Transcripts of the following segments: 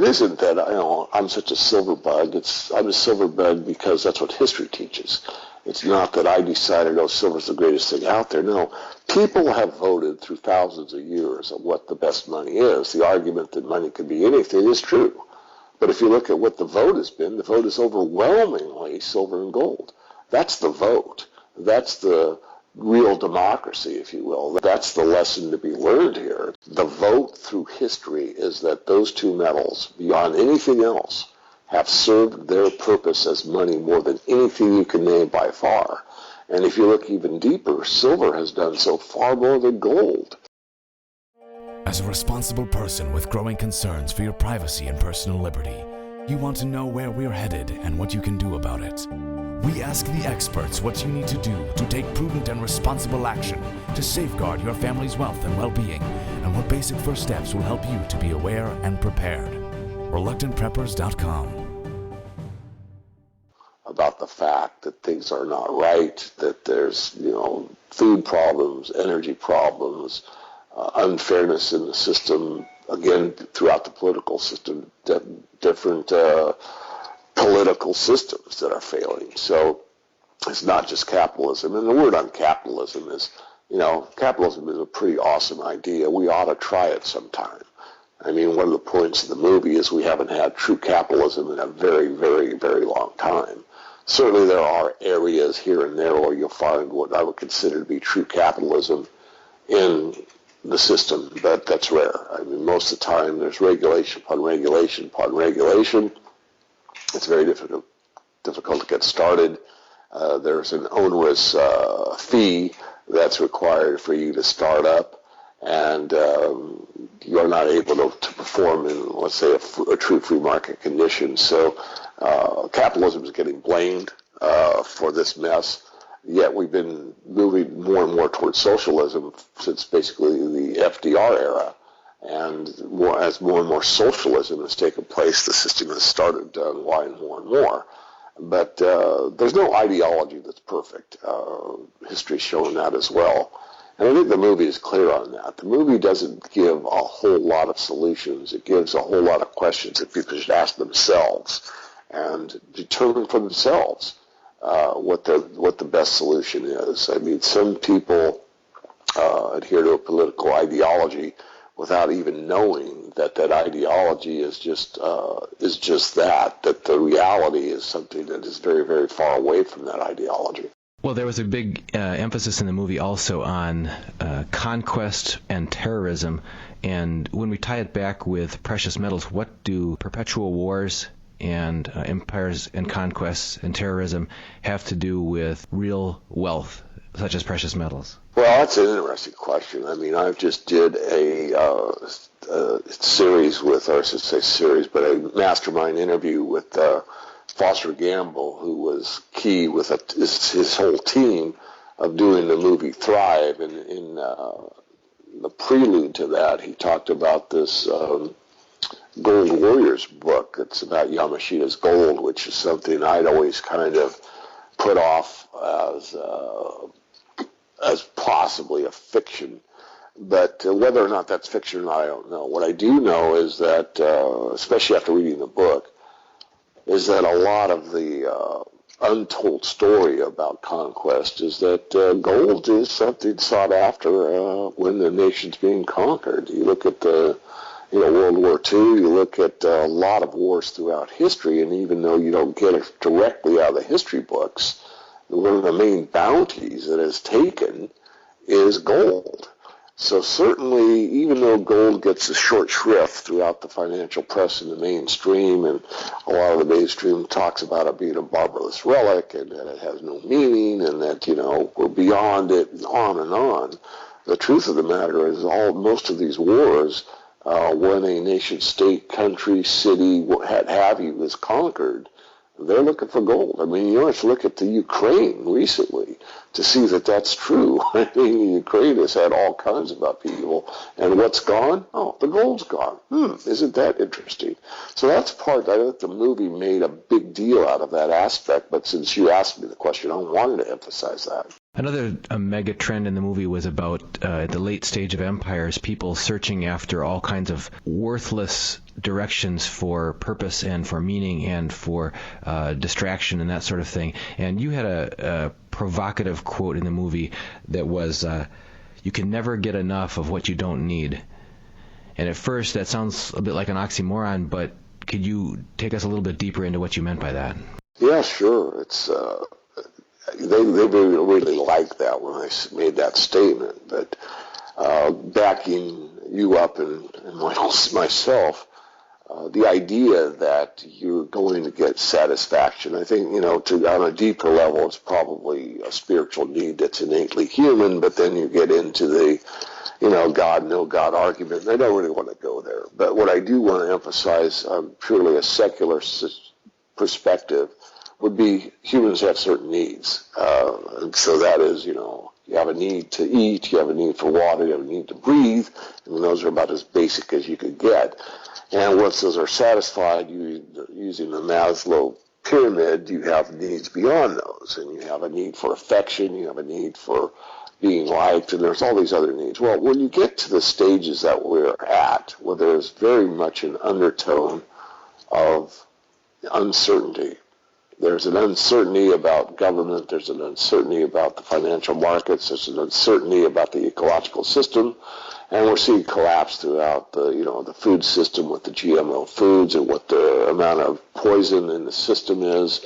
isn't that I'm such a silver bug. I'm a silver bug because that's what history teaches. It's not that I decided, silver's the greatest thing out there. No, people have voted through thousands of years of what the best money is. The argument that money could be anything is true. But if you look at what the vote has been, the vote is overwhelmingly silver and gold. That's the vote. That's the real democracy, if you will. That's the lesson to be learned here. The vote through history is that those two metals, beyond anything else, have served their purpose as money more than anything you can name by far. And if you look even deeper, silver has done so far more than gold. As a responsible person with growing concerns for your privacy and personal liberty, you want to know where we're headed and what you can do about it. We ask the experts what you need to do to take prudent and responsible action to safeguard your family's wealth and well-being, and what basic first steps will help you to be aware and prepared. ReluctantPreppers.com. About the fact that things are not right, that there's, food problems, energy problems, unfairness in the system, again, throughout the political system, different political systems that are failing. So it's not just capitalism. And the word on capitalism is, capitalism is a pretty awesome idea. We ought to try it sometime. I mean, one of the points of the movie is we haven't had true capitalism in a very, very, very long time. Certainly there are areas here and there where you'll find what I would consider to be true capitalism in the system, but that's rare. I mean, most of the time there's regulation upon regulation upon regulation. It's very difficult to get started. There's an onerous fee that's required for you to start up, and you're not able to perform in, let's say, a true free market condition. So capitalism is getting blamed for this mess, yet we've been moving more and more towards socialism since basically the FDR era. And as more and more socialism has taken place, the system has started to unwind more and more. But there's no ideology that's perfect. History's shown that as well. And I think the movie is clear on that. The movie doesn't give a whole lot of solutions. It gives a whole lot of questions that people should ask themselves and determine for themselves what the best solution is. I mean, some people adhere to a political ideology without even knowing that ideology is just that the reality is something that is very, very far away from that ideology. Well, there was a big emphasis in the movie also on conquest and terrorism, and when we tie it back with precious metals, what do perpetual wars and empires and conquests and terrorism have to do with real wealth, such as precious metals? Well, that's an interesting question. I mean, I've just did a series with, or I should say series, but a mastermind interview with Foster Gamble, who was key with his whole team of doing the movie Thrive. And in the prelude to that, he talked about this Gold Warriors book. It's about Yamashita's gold, which is something I'd always kind of put off as possibly a fiction. But whether or not that's fiction or not, I don't know. What I do know is that, especially after reading the book, is that a lot of the untold story about conquest is that gold is something sought after when the nation's being conquered. You look at the World War II, you look at a lot of wars throughout history, and even though you don't get it directly out of the history books, one of the main bounties that is taken is gold. So certainly, even though gold gets a short shrift throughout the financial press and the mainstream, and a lot of the mainstream talks about it being a barbarous relic and that it has no meaning and that, we're beyond it and on, the truth of the matter is most of these wars, when a nation, state, country, city, what have you, is conquered, they're looking for gold. I mean, you have to look at the Ukraine recently to see that that's true. I mean, Ukraine has had all kinds of upheaval, and what's gone? Oh, the gold's gone. Isn't that interesting? So that's part, I think the movie made a big deal out of that aspect, but since you asked me the question, I wanted to emphasize that. Another mega trend in the movie was about at the late stage of empires, people searching after all kinds of worthless directions for purpose and for meaning and for distraction and that sort of thing. And you had a provocative quote in the movie that was, you can never get enough of what you don't need. And at first that sounds a bit like an oxymoron, but could you take us a little bit deeper into what you meant by that? Yeah, sure. It's they really liked that when I made that statement. But backing you up and myself, the idea that you're going to get satisfaction, I think, on a deeper level, it's probably a spiritual need that's innately human. But then you get into the God, no God argument. And I don't really want to go there. But what I do want to emphasize, purely a secular perspective, would be humans have certain needs. And so that is, you have a need to eat, you have a need for water, you have a need to breathe, and those are about as basic as you could get. And once those are satisfied, using the Maslow pyramid, you have needs beyond those, and you have a need for affection, you have a need for being liked, and there's all these other needs. Well, when you get to the stages that we're at, where there's very much an undertone of uncertainty, there's an uncertainty about government, there's an uncertainty about the financial markets, there's an uncertainty about the ecological system, and we're seeing collapse throughout the food system with the GMO foods and what the amount of poison in the system is.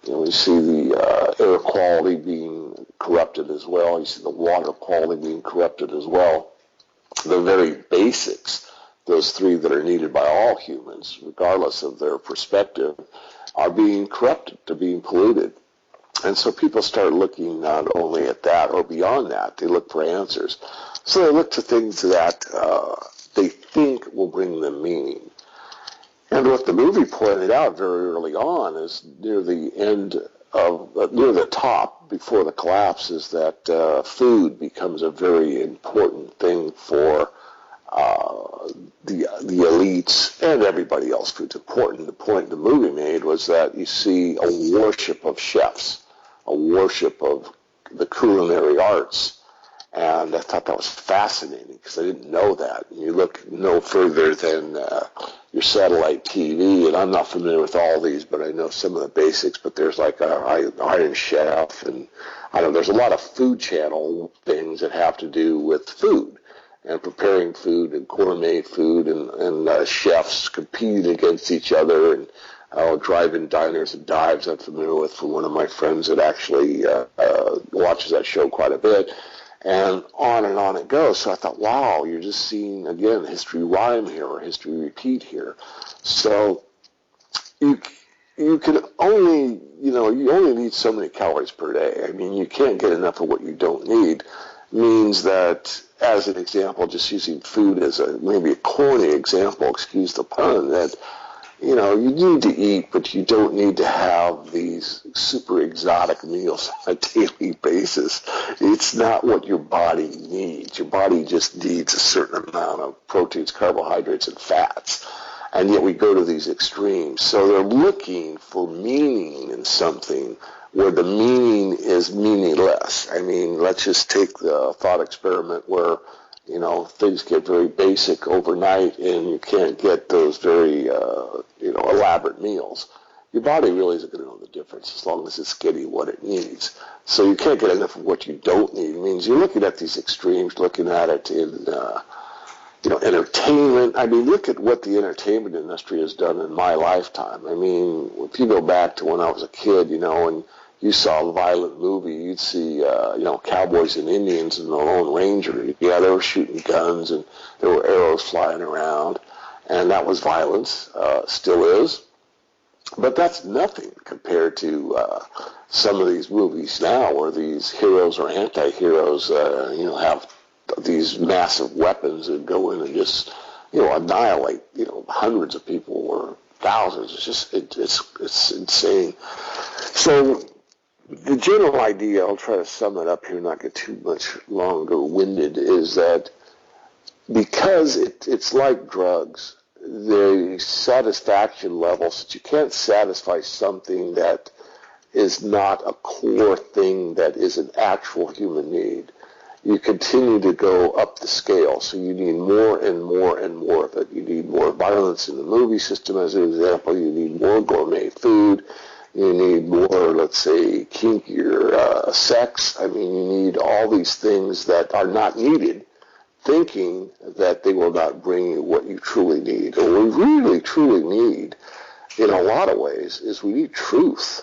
We see the air quality being corrupted as well. You see the water quality being corrupted as well. The very basics, those three that are needed by all humans, regardless of their perspective, are being corrupted, they're being polluted. And so people start looking not only at that or beyond that, they look for answers. So they look to things that they think will bring them meaning. And what the movie pointed out very early on is near the top, before the collapse, is that food becomes a very important thing for the elites and everybody else. Food's important. The point the movie made was that you see a worship of chefs, a worship of the culinary arts. And I thought that was fascinating because I didn't know that. And you look no further than your satellite TV, and I'm not familiar with all these, but I know some of the basics. But there's like Iron Chef, and there's a lot of food channel things that have to do with food and preparing food and gourmet food, and chefs competing against each other, and drive-in diners and dives I'm familiar with from one of my friends that actually watches that show quite a bit. And on it goes. So I thought, wow, you're just seeing, again, history rhyme here or history repeat here. So you can only, you only need so many calories per day. I mean, you can't get enough of what you don't need. Means that, as an example, just using food as maybe a corny example, excuse the pun, that you need to eat, but you don't need to have these super exotic meals on a daily basis. It's not what your body needs. Your body just needs a certain amount of proteins, carbohydrates, and fats. And yet we go to these extremes. So they're looking for meaning in something where the meaning is meaningless. I mean, let's just take the thought experiment where things get very basic overnight and you can't get those very, elaborate meals. Your body really isn't going to know the difference as long as it's getting what it needs. So you can't get enough of what you don't need. It means you're looking at these extremes, looking at it in, entertainment. I mean, look at what the entertainment industry has done in my lifetime. I mean, if you go back to when I was a kid, and you saw a violent movie, you'd see, cowboys and Indians and the Lone Ranger. Yeah, they were shooting guns and there were arrows flying around, and that was violence, still is. But that's nothing compared to some of these movies now where these heroes or anti-heroes, have these massive weapons and go in and just, annihilate, hundreds of people or thousands. It's just, it's insane. So the general idea, I'll try to sum it up here, not get too much longer-winded, is that because it's like drugs, the satisfaction levels, that you can't satisfy something that is not a core thing that is an actual human need, you continue to go up the scale. So you need more and more and more of it. You need more violence in the movie system, as an example. You need more gourmet food. You need more, let's say, kinkier sex. I mean, you need all these things that are not needed, thinking that they will not bring you what you truly need. And what we really, truly need, in a lot of ways, is we need truth.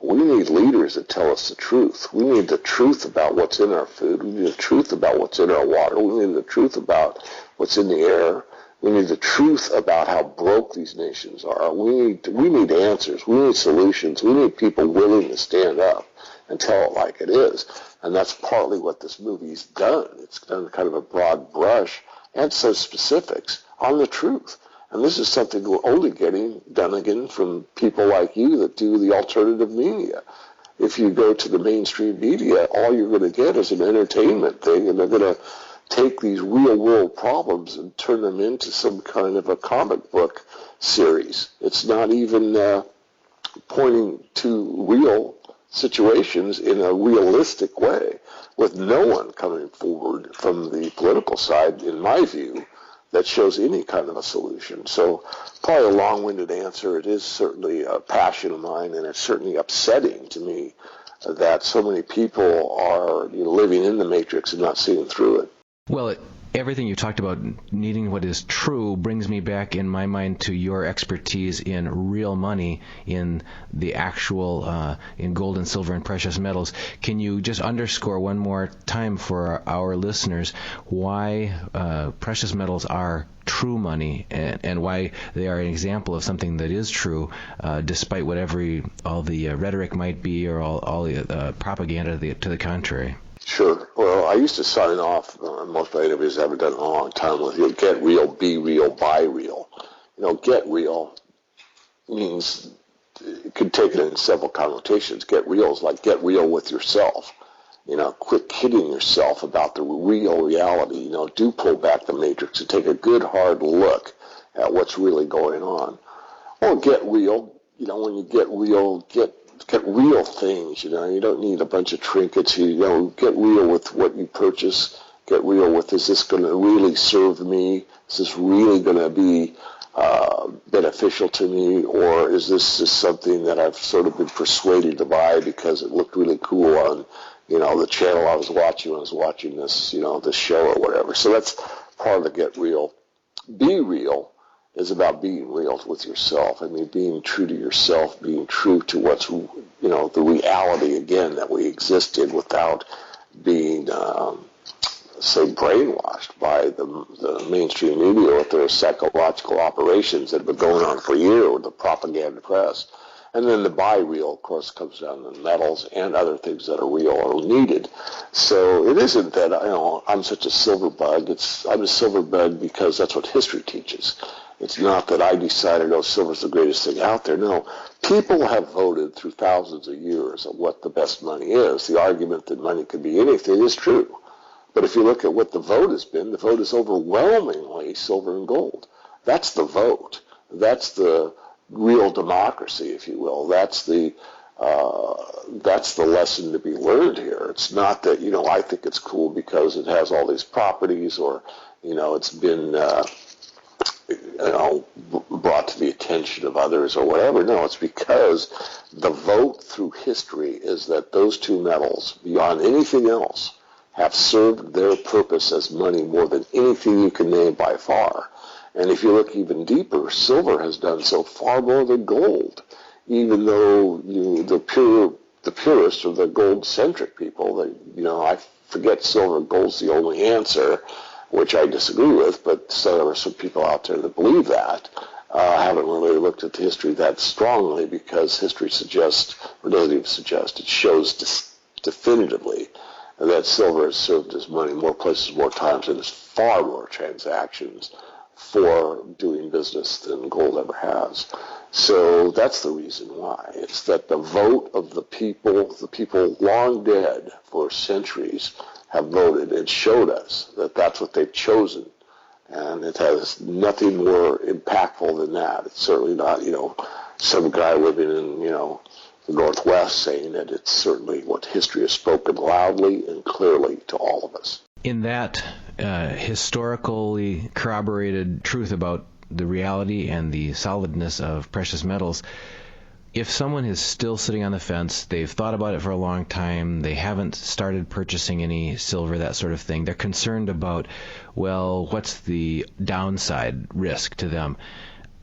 We need leaders that tell us the truth. We need the truth about what's in our food. We need the truth about what's in our water. We need the truth about what's in the air. We need the truth about how broke these nations are. We need answers. We need solutions. We need people willing to stand up and tell it like it is. And that's partly what this movie's done. It's done kind of a broad brush and some specifics on the truth. And this is something we're only getting done again from people like you that do the alternative media. If you go to the mainstream media, all you're going to get is an entertainment thing, and they're going to take these real-world problems and turn them into some kind of a comic book series. It's not even pointing to real situations in a realistic way, with no one coming forward from the political side, in my view, that shows any kind of a solution. So probably a long-winded answer. It is certainly a passion of mine, and it's certainly upsetting to me that so many people are living in the matrix and not seeing through it. Well, everything you talked about needing what is true brings me back in my mind to your expertise in real money, in the actual, in gold and silver and precious metals. Can you just underscore one more time for our listeners why precious metals are true money and why they are an example of something that is true, despite whatever all the rhetoric might be or all the propaganda to the contrary? Sure. Well, I used to sign off most of my interviews I haven't done in a long time with, get real, be real, buy real. Get real means, it could take it in several connotations. Get real is like get real with yourself. Quit kidding yourself about the real reality. Do pull back the matrix and take a good hard look at what's really going on. Or get real, when you get real, get real things, you don't need a bunch of trinkets. Get real with what you purchase. Get real with, is this going to really serve me? Is this really going to be beneficial to me? Or is this just something that I've sort of been persuaded to buy because it looked really cool on, the channel I was watching when I was watching this, this show or whatever. So that's part of the get real. Be real is about being real with yourself. I mean, being true to yourself, being true to what's, the reality, again, that we exist in without being, say, brainwashed by the mainstream media with their psychological operations that have been going on for years with the propaganda press. And then the buy real, of course, comes down to metals and other things that are real or needed. So it isn't that, I'm such a silver bug. I'm a silver bug because that's what history teaches. It's not that I decided, silver's the greatest thing out there. No, people have voted through thousands of years of what the best money is. The argument that money could be anything is true. But if you look at what the vote has been, the vote is overwhelmingly silver and gold. That's the vote. That's the real democracy, if you will. That's the lesson to be learned here. It's not that, I think it's cool because it has all these properties or, it's been brought to the attention of others or whatever. No, it's because the vote through history is that those two metals, beyond anything else, have served their purpose as money more than anything you can name by far. And if you look even deeper, silver has done so far more than gold, even though the purists or the gold-centric people, I forget silver and gold's the only answer, which I disagree with, but there are some people out there that believe that. I haven't really looked at the history that strongly because history suggests, or doesn't even suggest, it shows definitively that silver has served as money more places, more times, and has far more transactions for doing business than gold ever has. So that's the reason why. It's that the vote of the people long dead for centuries, have voted and showed us that that's what they've chosen. And it has nothing more impactful than that. It's certainly not, some guy living in, the Northwest, saying that it's certainly what history has spoken loudly and clearly to all of us. In that historically corroborated truth about the reality and the solidness of precious metals, if someone is still sitting on the fence, they've thought about it for a long time, they haven't started purchasing any silver, that sort of thing, they're concerned about, well, what's the downside risk to them?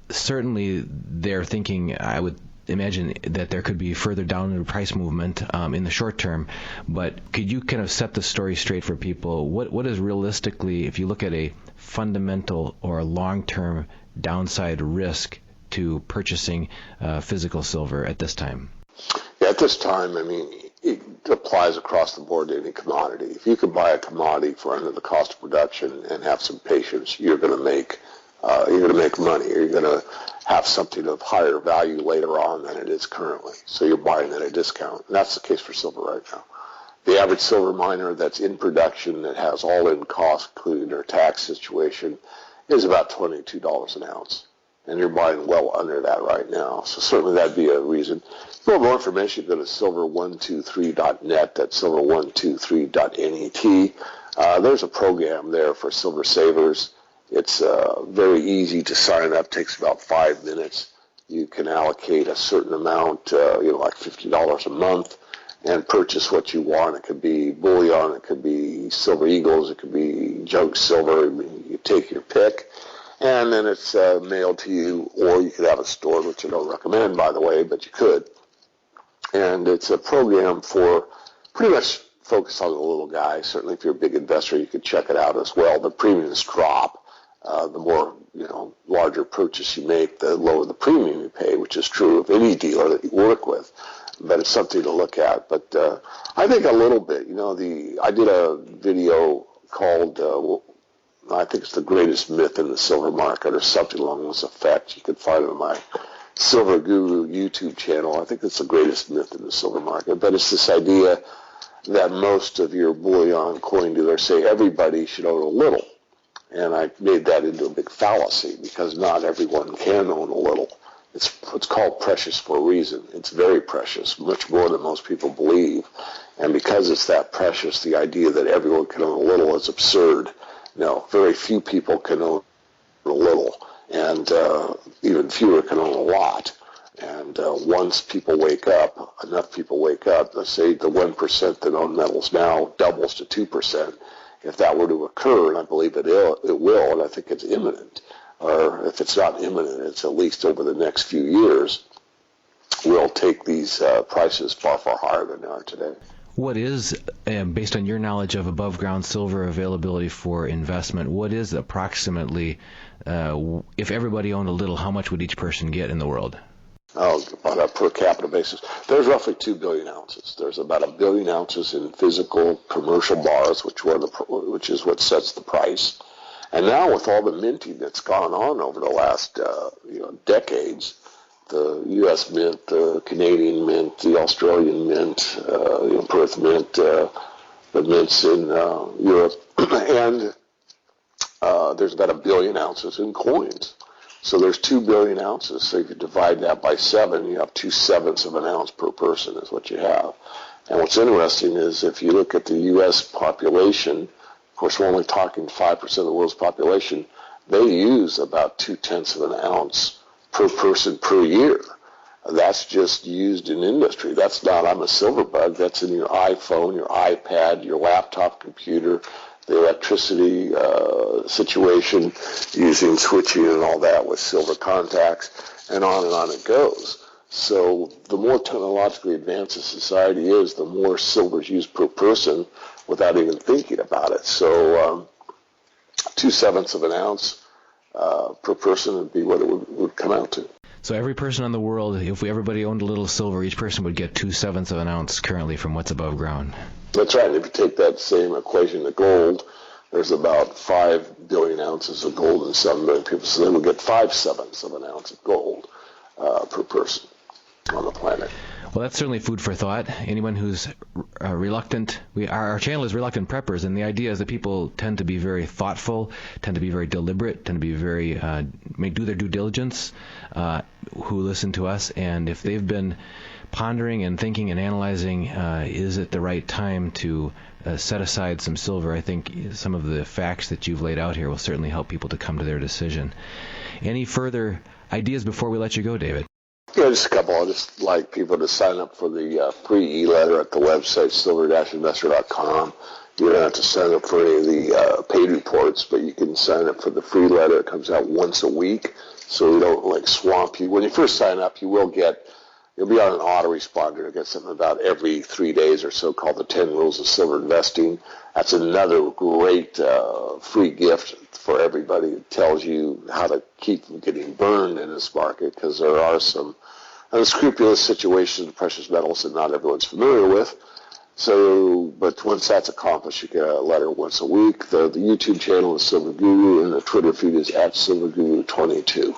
Certainly they're thinking, I would imagine, that there could be further downward price movement in the short term, but could you kind of set the story straight for people? What is realistically, if you look at a fundamental or long-term downside risk to purchasing physical silver at this time? Yeah, at this time, I mean, it applies across the board to any commodity. If you can buy a commodity for under the cost of production and have some patience, you're going to make money. You're going to have something of higher value later on than it is currently. So you're buying at a discount. And that's the case for silver right now. The average silver miner that's in production that has all-in costs, including their tax situation, is about $22 an ounce. And you're buying well under that right now. So certainly that'd be a reason. For more information, go to silver123.net. That's silver123.net. There's a program there for silver savers. It's very easy to sign up. Takes about 5 minutes. You can allocate a certain amount, like $50 a month, and purchase what you want. It could be bullion, it could be silver eagles, it could be junk silver. You take your pick, and then it's mailed to you, or you could have it stored, which I don't recommend, by the way, but you could. And it's a program for pretty much focused on the little guy. Certainly, if you're a big investor, you could check it out as well. The premiums drop. The more, larger purchase you make, the lower the premium you pay, which is true of any dealer that you work with. But it's something to look at. But I think a little bit, I did a video called, I think it's the greatest myth in the silver market, or something along those effects. You can find it on my Silver Guru YouTube channel. I think it's the greatest myth in the silver market. But it's this idea that most of your bullion coin dealers say everybody should own a little. And I made that into a big fallacy, because not everyone can own a little. It's called precious for a reason. It's very precious, much more than most people believe. And because it's that precious, the idea that everyone can own a little is absurd. No, very few people can own a little, and even fewer can own a lot. And once people wake up, enough people wake up, let's say the 1% that own metals now doubles to 2%. If that were to occur, and I believe it will, and I think it's imminent, or if it's not imminent, it's at least over the next few years, we'll take these prices far, far higher than they are today. What is, based on your knowledge of above-ground silver availability for investment, what is approximately, if everybody owned a little, how much would each person get in the world? On a per capita basis, there's roughly 2 billion ounces. There's about 1 billion ounces in physical commercial bars, which is what sets the price. And now with all the minting that's gone on over the last decades, the U.S. Mint, the Canadian Mint, the Australian Mint, Perth Mint, the mints in Europe, and there's about 1 billion ounces in coins. So there's 2 billion ounces. So if you divide that by 7, you have 2/7 of an ounce per person is what you have. And what's interesting is if you look at the U.S. population, of course we're only talking 5% of the world's population, they use about 0.2 of an ounce per person per year. That's just used in industry. That's not, I'm a silver bug, that's in your iPhone, your iPad, your laptop computer, the electricity situation, using switching and all that with silver contacts, and on it goes. So the more technologically advanced a society is, the more silver is used per person without even thinking about it. So 2/7 of an ounce per person would be what it would come out to. So every person in the world, if everybody owned a little silver, each person would get 2/7 of an ounce currently from what's above ground. That's right. If you take that same equation to gold, there's about 5 billion ounces of gold in 7 billion people. So then we'll get 5/7 of an ounce of gold per person on the planet. Well, that's certainly food for thought. Anyone who's reluctant, our channel is Reluctant Preppers, and the idea is that people tend to be very thoughtful, tend to be very deliberate, tend to be very, do their due diligence, who listen to us, and if they've been pondering and thinking and analyzing, is it the right time to set aside some silver? I think some of the facts that you've laid out here will certainly help people to come to their decision. Any further ideas before we let you go, David? Yeah, just a couple. I'd just like people to sign up for the free e-letter at the website, silver-investor.com. You don't have to sign up for any of the paid reports, but you can sign up for the free letter. It comes out once a week, so we don't swamp you. When you first sign up, you'll be on an autoresponder. It gets something about every 3 days or so called the 10 Rules of Silver Investing. That's another great free gift for everybody. It tells you how to keep from getting burned in this market, because there are some unscrupulous situations with precious metals that not everyone's familiar with. So, but once that's accomplished, you get a letter once a week. The YouTube channel is Silver Guru, and the Twitter feed is @SilverGuru22.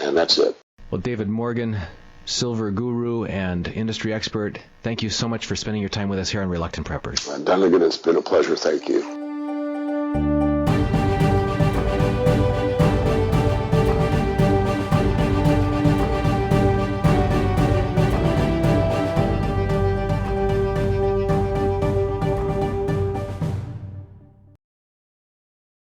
And that's it. Well, David Morgan, Silver Guru and industry expert, thank you so much for spending your time with us here on Reluctant Preppers. Dunnigan, it's been a pleasure. Thank you.